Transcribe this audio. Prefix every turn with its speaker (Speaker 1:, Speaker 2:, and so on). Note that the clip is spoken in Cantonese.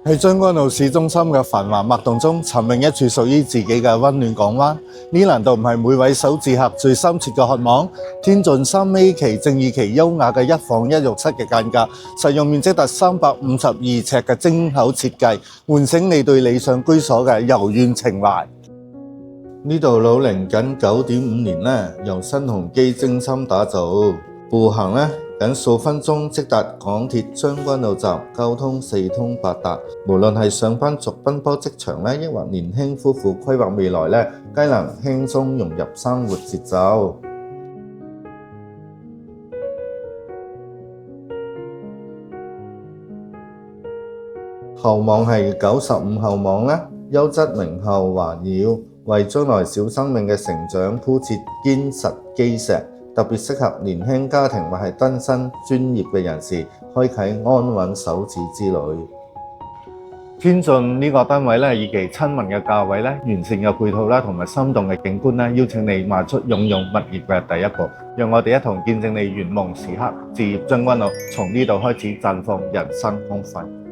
Speaker 1: 喺將軍澳市中心嘅繁華脈動中，尋覓一處屬於自己嘅溫暖港灣，呢難道唔係每位首置客最深切嘅渴望？天盡3A期正以其優雅嘅一房一浴室嘅間隔，實用面積達352尺嘅精巧設計，喚醒你對理想居所嘅柔軟情懷。呢度老齡僅9.5年呢，由新鴻基精心打造，步行呢僅數分鐘即達港鐵將軍澳站，交通四通八達。無論係上班族奔波職場呢，抑或年輕夫婦規劃未來呢，皆能輕鬆融入生活節奏。後網係95後網呢，優質名後環繞，為將來小生命嘅成長鋪設堅實基石。特別適合年輕家庭或係單身專業嘅人士，開啟安穩首置之旅。天晉呢個單位咧，以其親民嘅價位咧、完善嘅配套啦，同埋生動嘅景觀咧，邀請你邁出擁有物業嘅第一步。讓我哋一同見證你圓夢時刻，置業將軍澳，從呢度開始綻放人生光輝。